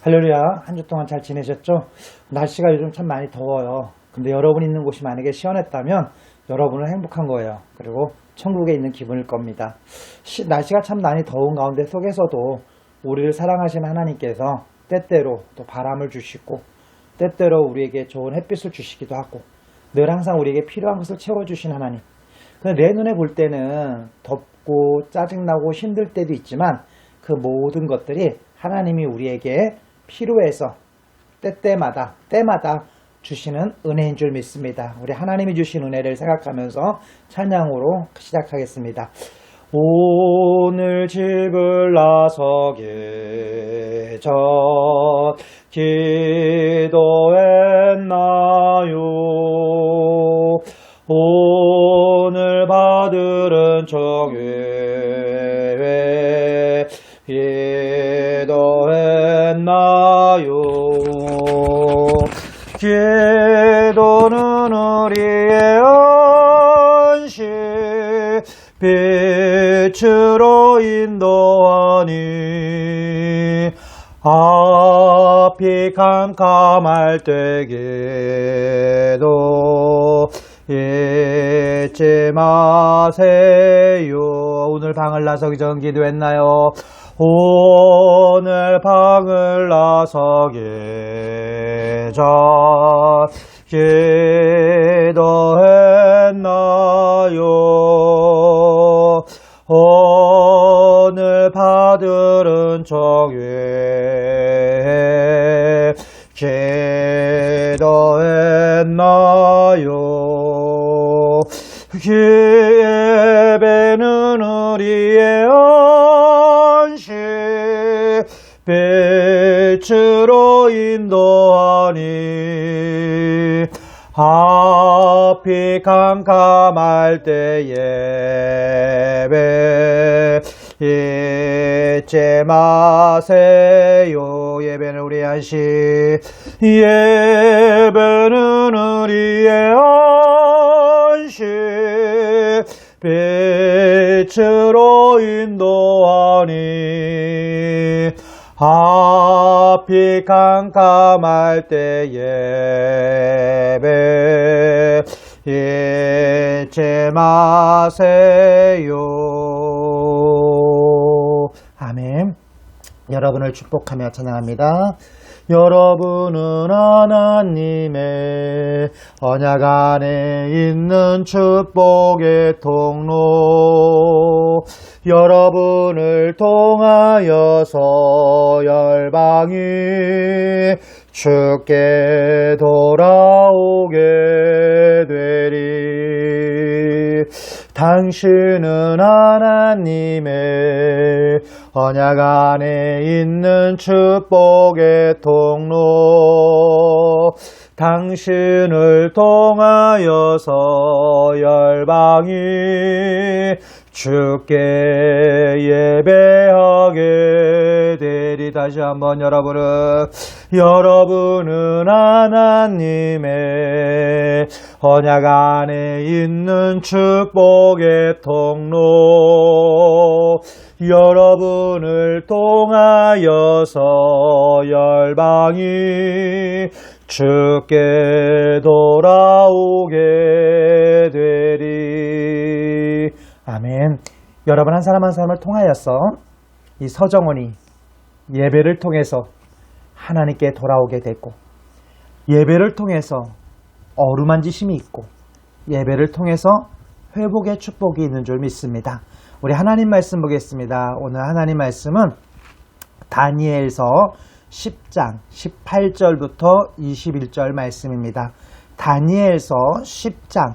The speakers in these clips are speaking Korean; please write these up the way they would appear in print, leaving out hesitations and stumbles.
할렐루야. 한 주 동안 잘 지내셨죠? 날씨가 요즘 참 많이 더워요. 근데 여러분 있는 곳이 만약에 시원했다면 여러분은 행복한 거예요. 그리고 천국에 있는 기분일 겁니다. 날씨가 참 많이 더운 가운데 속에서도 우리를 사랑하시는 하나님께서 때때로 또 바람을 주시고 때때로 우리에게 좋은 햇빛을 주시기도 하고 늘 항상 우리에게 필요한 것을 채워주신 하나님. 근데 내 눈에 볼 때는 덥고 짜증나고 힘들 때도 있지만 그 모든 것들이 하나님이 우리에게 필요해서 때마다 주시는 은혜인 줄 믿습니다. 우리 하나님이 주신 은혜를 생각하면서 찬양으로 시작하겠습니다. 오늘 집을 나서기 전 기도했나요? 오늘 받으른 정죄 기도했나요? 기도는 우리의 안식 빛으로 인도하니 앞이 캄캄할 때 기도 잊지 마세요. 오늘 방을 나서기 전 기도했나요? 오늘 방을 나서기 전 기도했나요? 오늘 받으른 정죄 기도했나요? 예배는 우리의 안식 빛으로 인도하니 앞이 캄캄할 때 예배 잊지 마세요. 예배는 우리의 안식 예배는 우리의 안식 빛으로 인도하니 앞이 캄캄할 때 예배 잊지 마세요. 아멘. 여러분을 축복하며 찬양합니다. 여러분은 하나님의 언약 안에 있는 축복의 통로, 여러분을 통하여서 열방이 주께 돌아오게 되리. 당신은 하나님의 언약 안에 있는 축복의 통로, 당신을 통하여서 열방이 주께 예배하게 되리. 다시 한번 여러분은 하나님의 언약 안에 있는 축복의 통로, 여러분을 통하여서 열방이 주께 돌아오게 되리. 아멘. 여러분 한 사람 한 사람을 통하여서 이 서정원이 예배를 통해서 하나님께 돌아오게 됐고, 예배를 통해서 어루만지심이 있고, 예배를 통해서 회복의 축복이 있는 줄 믿습니다. 우리 하나님 말씀 보겠습니다. 오늘 하나님 말씀은 다니엘서 10장 18절부터 21절 말씀입니다. 다니엘서 10장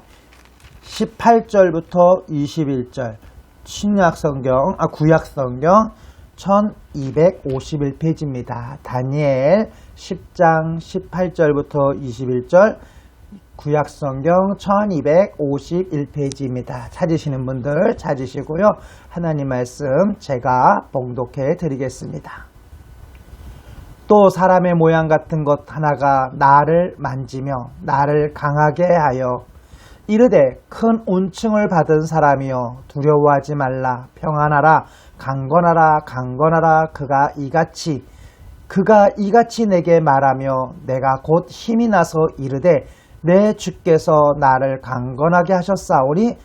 18절부터 21절 구약성경 1251페이지입니다. 다니엘 10장 18절부터 21절 구약성경 1251페이지입니다. 찾으시는 분들 찾으시고요. 하나님 말씀 제가 봉독해 드리겠습니다. 또 사람의 모양 같은 것 하나가 나를 만지며 나를 강하게 하여 이르되 큰 온충을 받은 사람이여 두려워하지 말라. 평안하라. 강건하라. 강건하라. 그가 이같이 그가 이같이 내게 말하며 내가 곧 힘이 나서 이르되 내 주께서 나를 강건하게 하셨사오니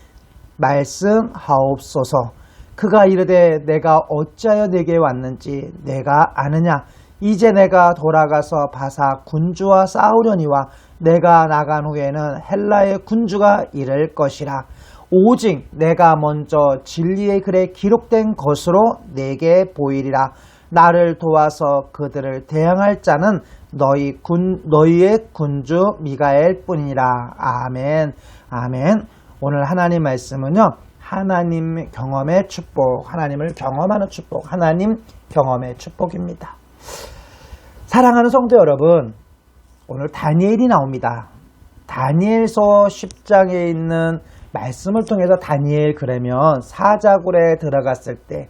말씀하옵소서. 그가 이르되 내가 어찌하여 내게 왔는지 내가 아느냐. 이제 내가 돌아가서 바사 군주와 싸우려니와 내가 나간 후에는 헬라의 군주가 이를 것이라. 오직 내가 먼저 진리의 글에 기록된 것으로 내게 보이리라. 나를 도와서 그들을 대항할 자는 너희의 군주 미가엘 뿐이라. 아멘. 아멘. 오늘 하나님 말씀은요, 하나님 경험의 축복, 하나님을 경험하는 축복, 하나님 경험의 축복입니다. 사랑하는 성도 여러분, 오늘 다니엘이 나옵니다. 다니엘서 10장에 있는 말씀을 통해서 다니엘 그러면 사자굴에 들어갔을 때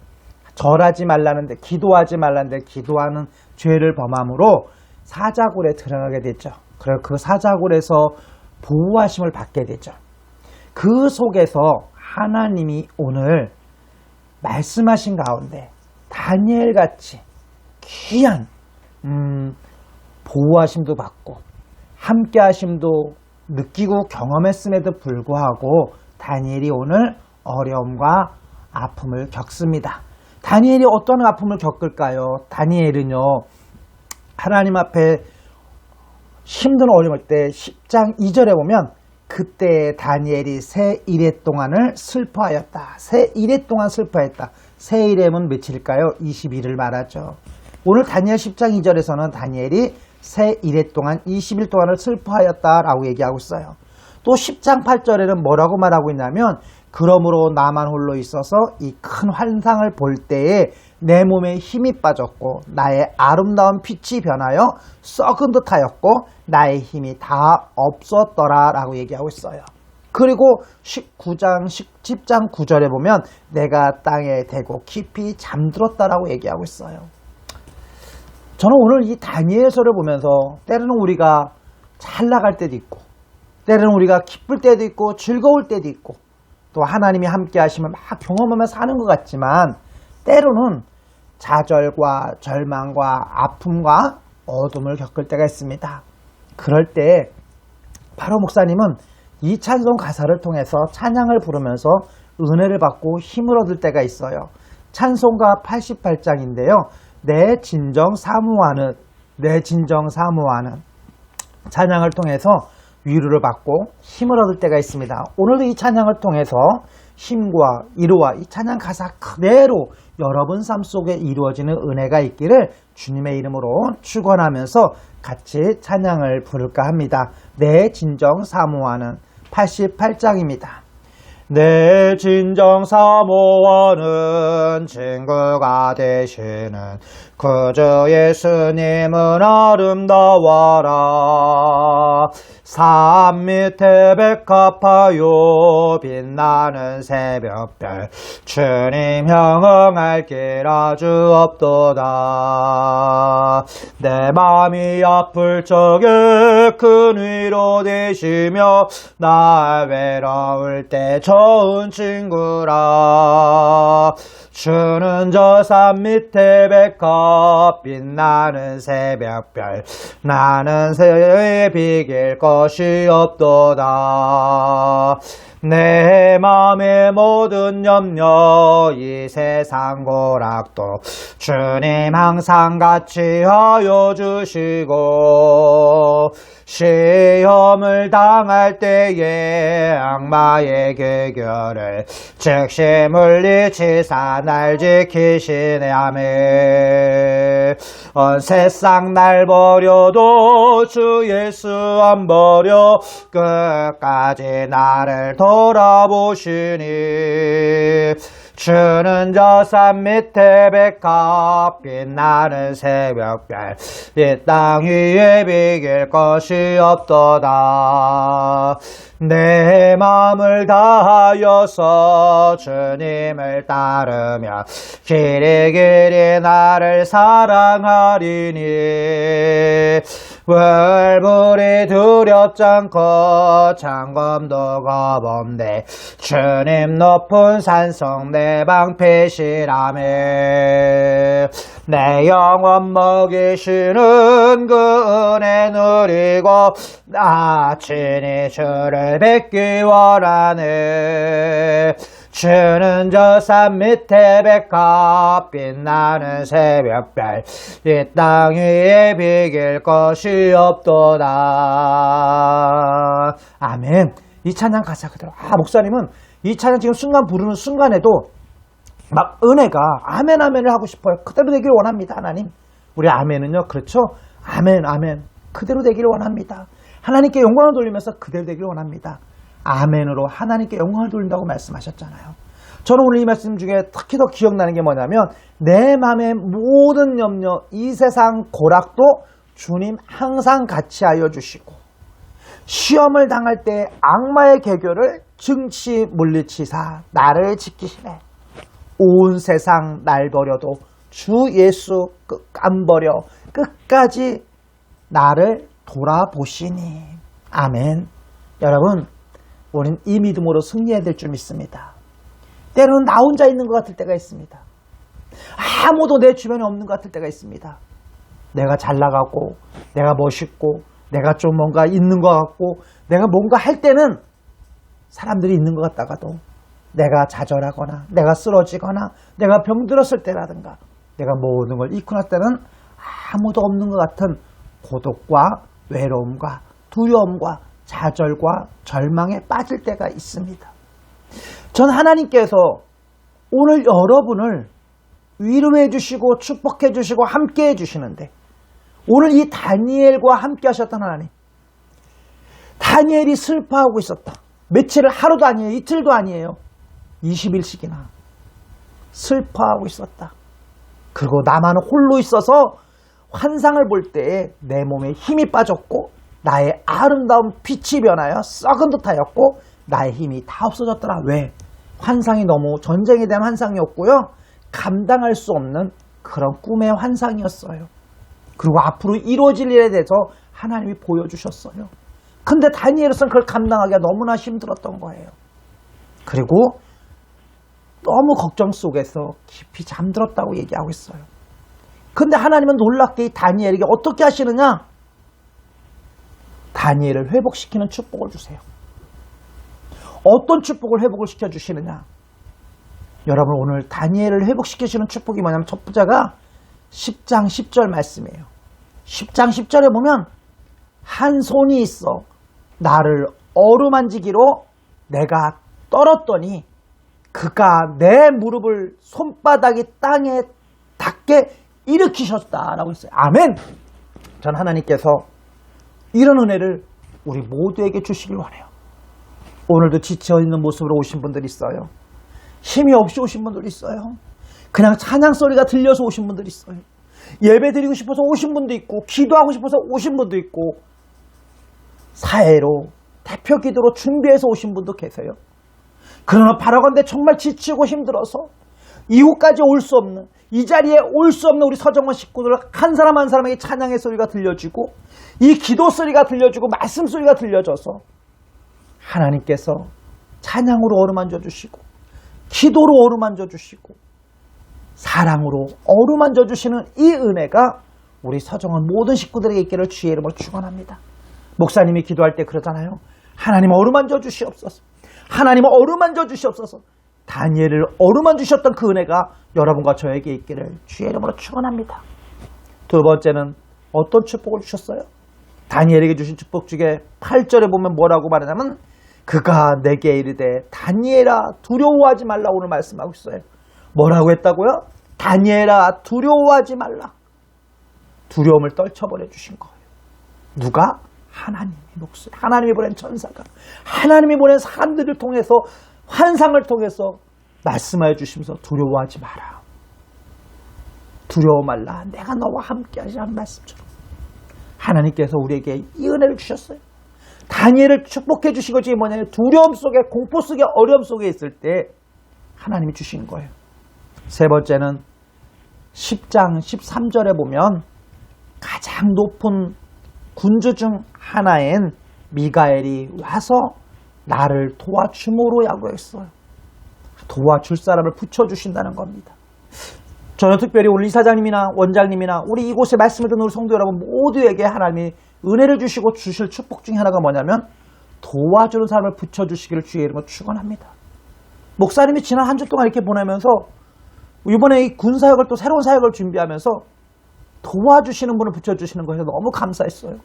절하지 말라는데, 기도하지 말라는데 기도하는 죄를 범함으로 사자굴에 들어가게 되죠. 그리고 그 사자굴에서 보호하심을 받게 되죠. 그 속에서 하나님이 오늘 말씀하신 가운데 다니엘같이 귀한 보호하심도 받고 함께하심도 느끼고 경험했음에도 불구하고 다니엘이 오늘 어려움과 아픔을 겪습니다. 다니엘이 어떤 아픔을 겪을까요? 다니엘은요, 하나님 앞에 힘든 어려움일 때 10장 2절에 보면 그때 다니엘이 새 이래 동안을 슬퍼하였다. 새 이래 동안 슬퍼했다. 새 이래면 며칠일까요? 20일을 말하죠. 오늘 다니엘 10장 2절에서는 다니엘이 새 이래 동안 20일 동안을 슬퍼하였다라고 얘기하고 있어요. 또 10장 8절에는 뭐라고 말하고 있냐면 그러므로 나만 홀로 있어서 이 큰 환상을 볼 때에 내 몸에 힘이 빠졌고 나의 아름다운 빛이 변하여 썩은 듯하였고 나의 힘이 다 없었더라 라고 얘기하고 있어요. 그리고 10장 9절에 보면 내가 땅에 대고 깊이 잠들었다라고 얘기하고 있어요. 저는 오늘 이 다니엘서를 보면서 때로는 우리가 잘 나갈 때도 있고 때로는 우리가 기쁠 때도 있고 즐거울 때도 있고 또 하나님이 함께 하시면 막 경험하며 사는 것 같지만 때로는 좌절과 절망과 아픔과 어둠을 겪을 때가 있습니다. 그럴 때 바로 목사님은 이 찬송 가사를 통해서 찬양을 부르면서 은혜를 받고 힘을 얻을 때가 있어요. 찬송가 88장인데요. 내 진정 사모하는 찬양을 통해서 위로를 받고 힘을 얻을 때가 있습니다. 오늘도 이 찬양을 통해서 힘과 위로와 이 찬양 가사 그대로 여러분 삶 속에 이루어지는 은혜가 있기를 주님의 이름으로 축원하면서 같이 찬양을 부를까 합니다. 내 진정 사모하는 88장입니다. 내 진정 사모하는 친구가 되시는 그저 예수님은 아름다워라. 산 밑에 백합하여 빛나는 새벽별 주님 형응할 길 아주 없도다. 내 맘이 아플 적에 큰 위로 되시며 나 외로울 때 좋은 친구라. 주는 저 산 밑에 백합 빛나는 새벽별 나는 새에 비길 것이 없도다. 내 맘의 모든 염려 이 세상 고락도 주님 항상 같이 하여 주시고 시험을 당할 때에 악마의 계결을 즉시 물리치사 날 지키시네. 아멘. 온 세상 날 버려도 주 예수 안 버려 끝까지 나를 돌아보시니 주는 저 산 밑에 백합 빛나는 새벽별 이 땅 위에 비길 것이 없도다. 내 마음을 다하여서 주님을 따르며 길이 나를 사랑하리니 월불이 두렵지 않고 창검도 겁없네. 주님 높은 산성 내 방패시라매. 내 영혼 먹이시는 그 은혜 누리고 나 친히 주를 뵙기 원하네. 주는 저 산 밑에 백합 빛나는 새벽별 이 땅 위에 비길 것이 없도다. 아멘. 이 찬양 가사 그대로. 목사님은 이 찬양 지금 순간 부르는 순간에도 막 은혜가 아멘 아멘을 하고 싶어요. 그대로 되기를 원합니다. 하나님. 우리 아멘은요. 그렇죠. 아멘 아멘. 그대로 되기를 원합니다. 하나님께 영광을 돌리면서 그대로 되기를 원합니다. 아멘으로 하나님께 영광을 돌린다고 말씀하셨잖아요. 저는 오늘 이 말씀 중에 특히 더 기억나는 게 뭐냐면 내 마음의 모든 염려 이 세상 고락도 주님 항상 같이 하여 주시고 시험을 당할 때 악마의 계교를 증치 물리치사 나를 지키시네. 온 세상 날 버려도 주 예수 안 버려 끝까지 나를 돌아보시니. 아멘. 여러분, 우린 이 믿음으로 승리해야 될 줄 믿습니다. 때로는 나 혼자 있는 것 같을 때가 있습니다. 아무도 내 주변에 없는 것 같을 때가 있습니다. 내가 잘 나가고 내가 멋있고 내가 좀 뭔가 있는 것 같고 내가 뭔가 할 때는 사람들이 있는 것 같다가도 내가 좌절하거나 내가 쓰러지거나 내가 병들었을 때라든가 내가 모든 걸 잃고 날 때는 아무도 없는 것 같은 고독과 외로움과 두려움과 좌절과 절망에 빠질 때가 있습니다. 전 하나님께서 오늘 여러분을 위로해 주시고 축복해 주시고 함께 해 주시는데 오늘 이 다니엘과 함께 하셨던 하나님, 다니엘이 슬퍼하고 있었다. 며칠을 하루도 아니에요. 이틀도 아니에요. 20일씩이나 슬퍼하고 있었다. 그리고 나만 홀로 있어서 환상을 볼 때에 내 몸에 힘이 빠졌고 나의 아름다운 빛이 변하여 썩은 듯하였고 나의 힘이 다 없어졌더라. 왜? 환상이 너무 전쟁에 대한 환상이었고요. 감당할 수 없는 그런 꿈의 환상이었어요. 그리고 앞으로 이루어질 일에 대해서 하나님이 보여주셨어요. 근데 다니엘은 그걸 감당하기가 너무나 힘들었던 거예요. 그리고 너무 걱정 속에서 깊이 잠들었다고 얘기하고 있어요. 근데 하나님은 놀랍게 이 다니엘에게 어떻게 하시느냐? 다니엘을 회복시키는 축복을 주세요. 어떤 축복을 회복을 시켜주시느냐? 여러분, 오늘 다니엘을 회복시키시는 축복이 뭐냐면 첫 번째가 10장 10절 말씀이에요. 10장 10절에 보면 한 손이 있어 나를 어루만지기로 내가 떨었더니 그가 내 무릎을 손바닥이 땅에 닿게 일으키셨다라고 했어요. 아멘. 전 하나님께서 이런 은혜를 우리 모두에게 주시길 원해요. 오늘도 지쳐있는 모습으로 오신 분들이 있어요. 힘이 없이 오신 분들이 있어요. 그냥 찬양 소리가 들려서 오신 분들이 있어요. 예배 드리고 싶어서 오신 분도 있고 기도하고 싶어서 오신 분도 있고 사회로 대표 기도로 준비해서 오신 분도 계세요. 그러나 바라건대 정말 지치고 힘들어서 이곳까지 올 수 없는, 이 자리에 올 수 없는 우리 서정원 식구들 한 사람 한 사람에게 찬양의 소리가 들려지고 이 기도 소리가 들려지고 말씀 소리가 들려져서 하나님께서 찬양으로 어루만져 주시고 기도로 어루만져 주시고 사랑으로 어루만져 주시는 이 은혜가 우리 서정원 모든 식구들에게 있기를 주의 이름으로 축원합니다. 목사님이 기도할 때 그러잖아요. 하나님 어루만져 주시옵소서. 하나님 어루만져 주시옵소서. 다니엘을 어루만져 주셨던 그 은혜가 여러분과 저에게 있기를 주의 이름으로 축원합니다. 두 번째는 어떤 축복을 주셨어요? 다니엘에게 주신 축복 중에 8절에 보면 뭐라고 말하냐면 그가 내게 이르되 다니엘아 두려워하지 말라 오늘 말씀하고 있어요. 뭐라고 했다고요? 다니엘아 두려워하지 말라. 두려움을 떨쳐버려 주신 거예요. 누가? 하나님의 목소리. 하나님이 보낸 천사가 하나님이 보낸 사람들을 통해서 환상을 통해서 말씀하여 주시면서 두려워하지 마라. 두려워 말라. 내가 너와 함께 하시는 말씀처럼 하나님께서 우리에게 이 은혜를 주셨어요. 다니엘을 축복해 주신 것이 뭐냐면 두려움 속에 공포 속에 어려움 속에 있을 때 하나님이 주신 거예요. 세 번째는 10장 13절에 보면 가장 높은 군주 중 하나인 미가엘이 와서 나를 도와줌으로 야구했어요. 도와줄 사람을 붙여주신다는 겁니다. 저는 특별히 우리 이사장님이나 원장님이나 우리 이곳에 말씀을 듣는 우리 성도 여러분 모두에게 하나님이 은혜를 주시고 주실 축복 중에 하나가 뭐냐면 도와주는 사람을 붙여주시기를 주의 이름으로 축원합니다. 목사님이 지난 한 주 동안 이렇게 보내면서 이번에 이 군사역을 또 새로운 사역을 준비하면서 도와주시는 분을 붙여주시는 것에 너무 감사했어요.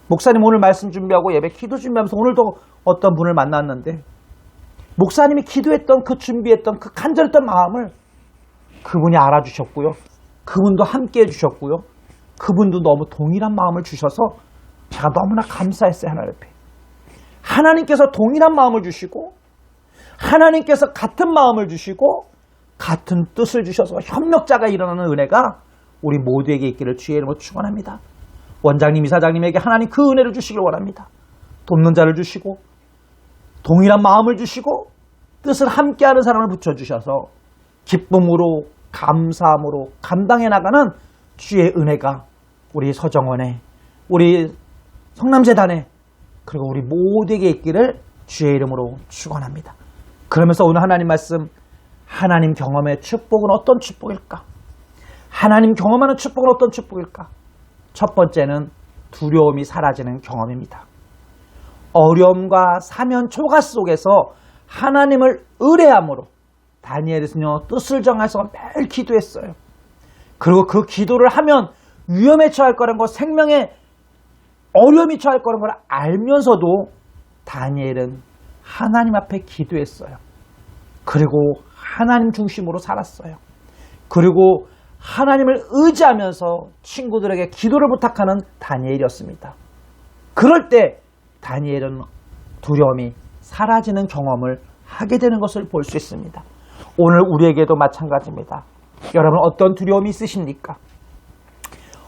목사님 오늘 말씀 준비하고 예배 기도 준비하면서 오늘도 어떤 분을 만났는데 목사님이 기도했던 그 준비했던 그 간절했던 마음을 그분이 알아주셨고요. 그분도 함께 해주셨고요. 그분도 너무 동일한 마음을 주셔서 제가 너무나 감사했어요. 하나님 앞에. 하나님께서 동일한 마음을 주시고 하나님께서 같은 마음을 주시고 같은 뜻을 주셔서 협력자가 일어나는 은혜가 우리 모두에게 있기를 주의 이름으로 축원합니다. 원장님, 이사장님에게 하나님 그 은혜를 주시길 원합니다. 돕는 자를 주시고 동일한 마음을 주시고 뜻을 함께하는 사람을 붙여주셔서 기쁨으로 감사함으로 감당해 나가는 주의 은혜가 우리 서정원에 우리 성남재단에 그리고 우리 모두에게 있기를 주의 이름으로 축원합니다. 그러면서 오늘 하나님 말씀 하나님 경험의 축복은 어떤 축복일까? 하나님 경험하는 축복은 어떤 축복일까? 첫 번째는 두려움이 사라지는 경험입니다. 어려움과 사면 초가 속에서 하나님을 의뢰함으로 다니엘은요 뜻을 정해서 매일 기도했어요. 그리고 그 기도를 하면 위험에 처할 거라는 것, 생명에 어려움이 처할 거라는 걸 알면서도 다니엘은 하나님 앞에 기도했어요. 그리고 하나님 중심으로 살았어요. 그리고 하나님을 의지하면서 친구들에게 기도를 부탁하는 다니엘이었습니다. 그럴 때 다니엘은 두려움이 사라지는 경험을 하게 되는 것을 볼 수 있습니다. 오늘 우리에게도 마찬가지입니다. 여러분 어떤 두려움이 있으십니까?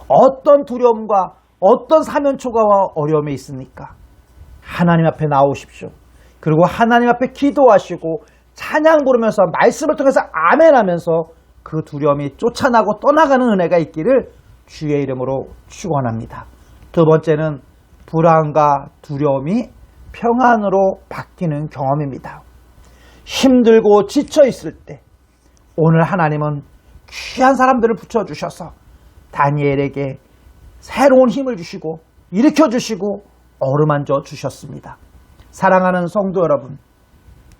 어떤 두려움과 어떤 사면초가와 어려움이 있습니까? 하나님 앞에 나오십시오. 그리고 하나님 앞에 기도하시고 찬양 부르면서 말씀을 통해서 아멘 하면서 그 두려움이 쫓아나고 떠나가는 은혜가 있기를 주의 이름으로 축원합니다. 두 번째는 불안과 두려움이 평안으로 바뀌는 경험입니다. 힘들고 지쳐 있을 때 오늘 하나님은 귀한 사람들을 붙여주셔서 다니엘에게 새로운 힘을 주시고 일으켜 주시고 어루만져 주셨습니다. 사랑하는 성도 여러분,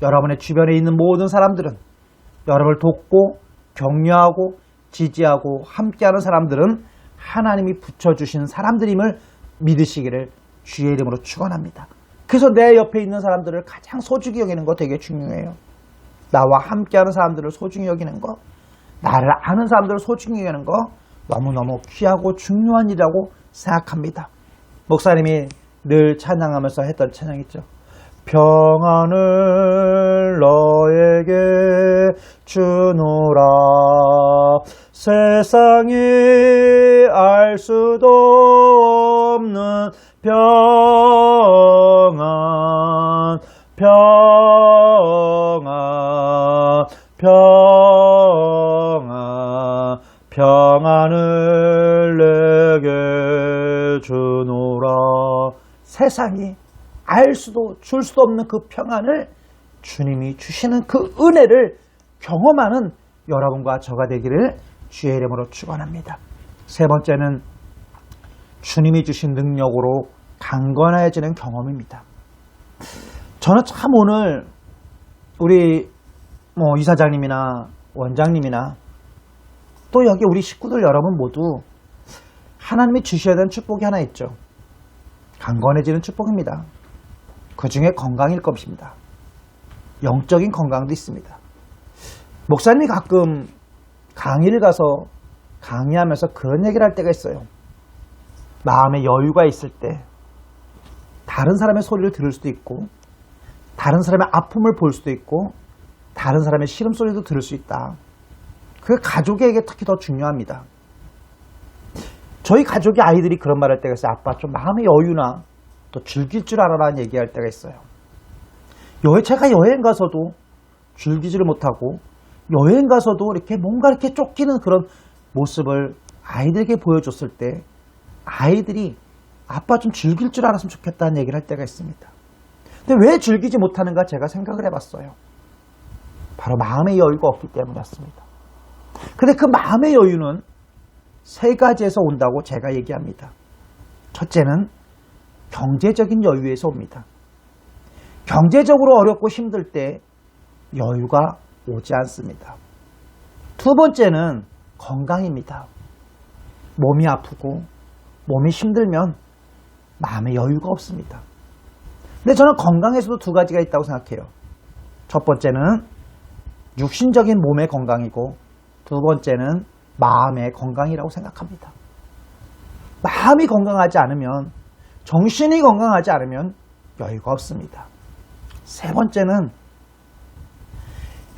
여러분의 주변에 있는 모든 사람들은 여러분을 돕고 격려하고 지지하고 함께하는 사람들은 하나님이 붙여주신 사람들임을 믿으시기를 주의 이름으로 축원합니다. 그래서 내 옆에 있는 사람들을 가장 소중히 여기는 거 되게 중요해요. 나와 함께하는 사람들을 소중히 여기는 거, 나를 아는 사람들을 소중히 여기는 거 너무너무 귀하고 중요한 일이라고 생각합니다. 목사님이 늘 찬양하면서 했던 찬양 있죠. 평안을 너에게 주노라 세상이 알 수도 없는 평안 평안 평안 평안을 내게 주노라. 세상이 알 수도 줄 수도 없는 그 평안을 주님이 주시는 그 은혜를 경험하는 여러분과 저가 되기를 주의 이름으로 축원합니다. 세 번째는 주님이 주신 능력으로 강건해지는 경험입니다. 저는 참 오늘 우리 이사장님이나 원장님이나 또 여기 우리 식구들 여러분 모두 하나님이 주셔야 되는 축복이 하나 있죠. 강건해지는 축복입니다. 그 중에 건강일 것입니다. 영적인 건강도 있습니다. 목사님이 가끔 강의를 가서 강의하면서 그런 얘기를 할 때가 있어요. 마음에 여유가 있을 때 다른 사람의 소리를 들을 수도 있고 다른 사람의 아픔을 볼 수도 있고 다른 사람의 시름소리도 들을 수 있다. 그게 가족에게 특히 더 중요합니다. 저희 가족의 아이들이 그런 말 할 때가 있어요. 아빠 좀 마음의 여유나 또 즐길 줄 알아라는 얘기할 때가 있어요. 제가 여행 가서도 즐기지를 못하고 여행 가서도 이렇게 뭔가 이렇게 쫓기는 그런 모습을 아이들에게 보여줬을 때 아이들이 아빠 좀 즐길 줄 알았으면 좋겠다는 얘기를 할 때가 있습니다. 근데 왜 즐기지 못하는가 제가 생각을 해봤어요. 바로 마음의 여유가 없기 때문이었습니다. 근데 그 마음의 여유는 세 가지에서 온다고 제가 얘기합니다. 첫째는 경제적인 여유에서 옵니다. 경제적으로 어렵고 힘들 때 여유가 오지 않습니다. 두 번째는 건강입니다. 몸이 아프고 몸이 힘들면 마음의 여유가 없습니다. 근데 저는 건강에서도 두 가지가 있다고 생각해요. 첫 번째는 육신적인 몸의 건강이고 두 번째는 마음의 건강이라고 생각합니다. 마음이 건강하지 않으면, 정신이 건강하지 않으면 여유가 없습니다. 세 번째는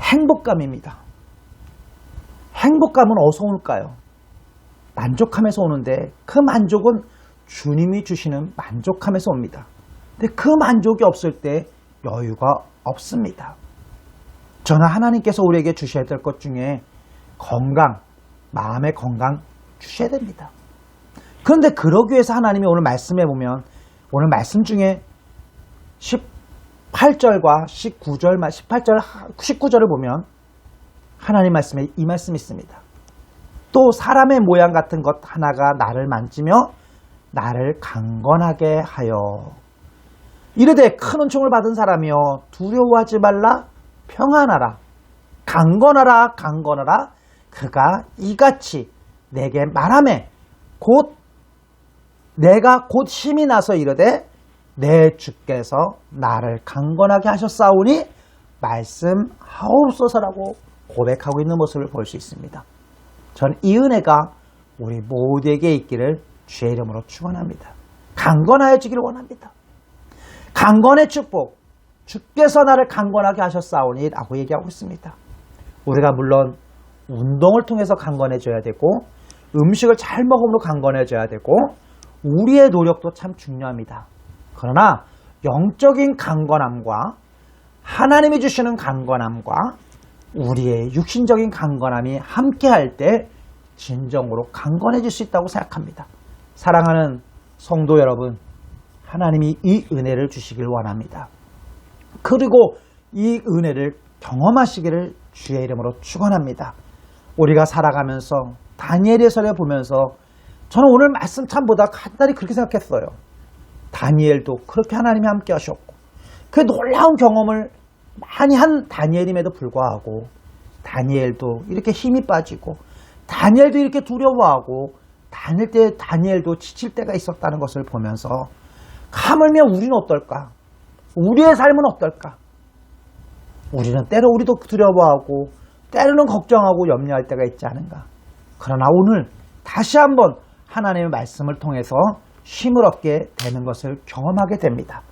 행복감입니다. 행복감은 어디서 올까요? 만족함에서 오는데 그 만족은 주님이 주시는 만족함에서 옵니다. 근데 그 만족이 없을 때 여유가 없습니다. 저는 하나님께서 우리에게 주셔야 될 것 중에 건강, 마음의 건강 주셔야 됩니다. 그런데 그러기 위해서 하나님이 오늘 말씀해 보면, 오늘 말씀 중에 18절과 19절, 18절, 19절을 보면 하나님 말씀에 이 말씀이 있습니다. 또 사람의 모양 같은 것 하나가 나를 만지며 나를 강건하게 하여 이르되 큰 은총을 받은 사람이여 두려워하지 말라 평안하라 강건하라 강건하라 그가 이같이 내게 말하매 곧 내가 곧 힘이 나서 이르되 내 주께서 나를 강건하게 하셨사오니 말씀하옵소서라고 고백하고 있는 모습을 볼 수 있습니다. 저는 이 은혜가 우리 모두에게 있기를 주의 이름으로 축원합니다. 강건하여지기를 원합니다. 강건의 축복, 주께서 나를 강건하게 하셨사오니 라고 얘기하고 있습니다. 우리가 물론 운동을 통해서 강건해져야 되고 음식을 잘 먹음으로 강건해져야 되고 우리의 노력도 참 중요합니다. 그러나 영적인 강건함과 하나님이 주시는 강건함과 우리의 육신적인 강건함이 함께할 때 진정으로 강건해질 수 있다고 생각합니다. 사랑하는 성도 여러분, 하나님이 이 은혜를 주시길 원합니다. 그리고 이 은혜를 경험하시기를 주의 이름으로 축원합니다. 우리가 살아가면서 다니엘의서를 보면서 저는 오늘 말씀 참 보다 간단히 그렇게 생각했어요. 다니엘도 그렇게 하나님이 함께 하셨고 그 놀라운 경험을 많이 한 다니엘임에도 불구하고 다니엘도 이렇게 힘이 빠지고 다니엘도 이렇게 두려워하고 다니엘도 지칠 때가 있었다는 것을 보면서 하물며 우리는 어떨까? 우리의 삶은 어떨까? 우리는 때로 우리도 두려워하고 때로는 걱정하고 염려할 때가 있지 않은가? 그러나 오늘 다시 한번 하나님의 말씀을 통해서 힘을 얻게 되는 것을 경험하게 됩니다.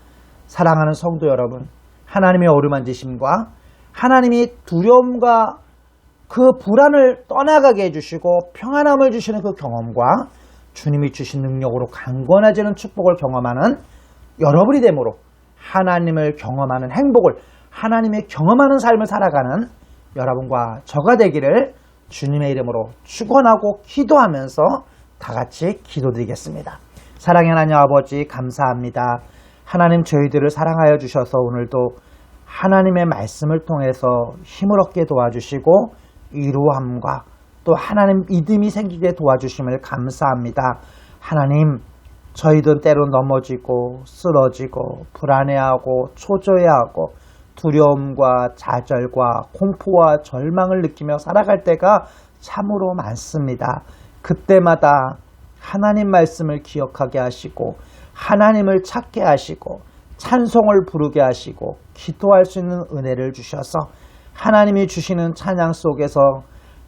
사랑하는 성도 여러분, 하나님의 어루만지심과 하나님이 두려움과 그 불안을 떠나가게 해주시고 평안함을 주시는 그 경험과 주님이 주신 능력으로 강건해지는 축복을 경험하는 여러분이 되므로 하나님을 경험하는 행복을 하나님의 경험하는 삶을 살아가는 여러분과 저가 되기를 주님의 이름으로 축원하고 기도하면서 다 같이 기도드리겠습니다. 사랑의 하나님 아버지 감사합니다. 하나님 저희들을 사랑하여 주셔서 오늘도 하나님의 말씀을 통해서 힘을 얻게 도와주시고 위로함과 또 하나님 믿음이 생기게 도와주심을 감사합니다. 하나님 저희도 때로 넘어지고 쓰러지고 불안해하고 초조해하고 두려움과 좌절과 공포와 절망을 느끼며 살아갈 때가 참으로 많습니다. 그때마다 하나님 말씀을 기억하게 하시고 하나님을 찾게 하시고 찬송을 부르게 하시고 기도할 수 있는 은혜를 주셔서 하나님이 주시는 찬양 속에서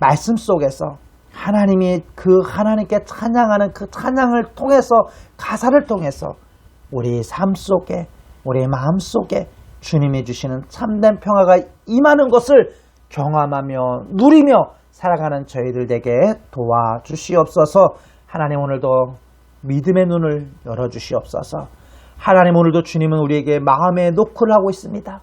말씀 속에서 하나님이 그 하나님께 찬양하는 그 찬양을 통해서 가사를 통해서 우리 삶 속에 우리 마음 속에 주님이 주시는 참된 평화가 임하는 것을 경험하며 누리며 살아가는 저희들에게 도와주시옵소서. 하나님 오늘도 믿음의 눈을 열어주시옵소서. 하나님 오늘도 주님은 우리에게 마음의 노크를 하고 있습니다.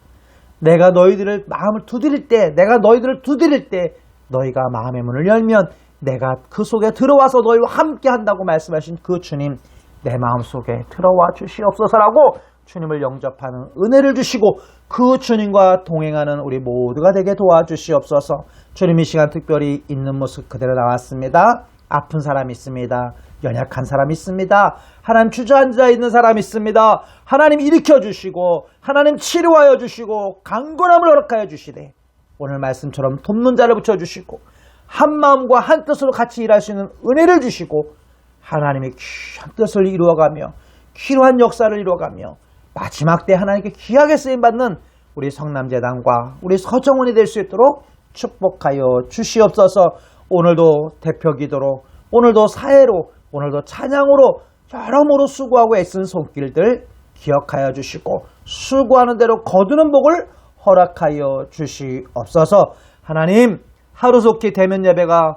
내가 너희들을 마음을 두드릴 때 내가 너희들을 두드릴 때 너희가 마음의 문을 열면 내가 그 속에 들어와서 너희와 함께 한다고 말씀하신 그 주님 내 마음속에 들어와 주시옵소서라고 주님을 영접하는 은혜를 주시고 그 주님과 동행하는 우리 모두가 되게 도와주시옵소서. 주님 이 시간 특별히 있는 모습 그대로 나왔습니다. 아픈 사람 있습니다. 연약한 사람 있습니다. 하나님 주저앉아 있는 사람 있습니다. 하나님 일으켜 주시고 하나님 치료하여 주시고 강건함을 허락하여 주시되 오늘 말씀처럼 돕는 자를 붙여주시고 한 마음과 한 뜻으로 같이 일할 수 있는 은혜를 주시고 하나님의 귀한 뜻을 이루어가며 필요한 역사를 이루어가며 마지막 때 하나님께 귀하게 쓰임받는 우리 성남재단과 우리 서정원이 될 수 있도록 축복하여 주시옵소서. 오늘도 대표기도로 오늘도 사회로 오늘도 찬양으로 여러모로 수고하고 애쓴 손길들 기억하여 주시고 수고하는 대로 거두는 복을 허락하여 주시옵소서. 하나님 하루속히 대면 예배가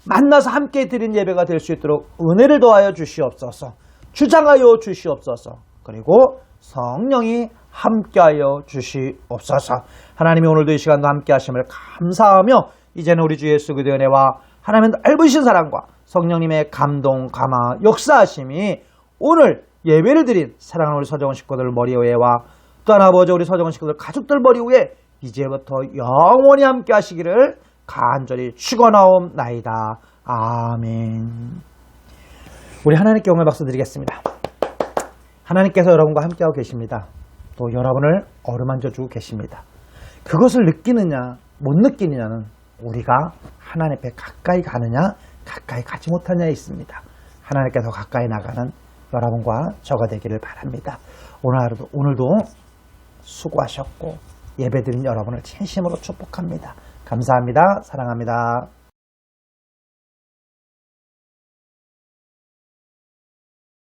만나서 함께 드린 예배가 될 수 있도록 은혜를 더하여 주시옵소서. 주장하여 주시옵소서. 그리고 성령이 함께하여 주시옵소서. 하나님이 오늘도 이 시간도 함께 하심을 감사하며 이제는 우리 주 예수 그리스도의 은혜와 하나님의 넓으신 사랑과 성령님의 감동, 감화, 역사하심이 오늘 예배를 드린 사랑하는 우리 서정원 식구들 머리 위에와 또 하나 아버지 우리 서정원 식구들 가족들 머리 위에 이제부터 영원히 함께 하시기를 간절히 축원하옵나이다. 아멘. 우리 하나님께 영광의 박수 드리겠습니다. 하나님께서 여러분과 함께하고 계십니다. 또 여러분을 어루만져 주고 계십니다. 그것을 느끼느냐 못 느끼느냐는 우리가 하나님 앞에 가까이 가느냐 가까이 가지 못하냐에 있습니다. 하나님께서 가까이 나가는 여러분과 저가 되기를 바랍니다. 오늘도 수고하셨고 예배드린 여러분을 진심으로 축복합니다. 감사합니다. 사랑합니다.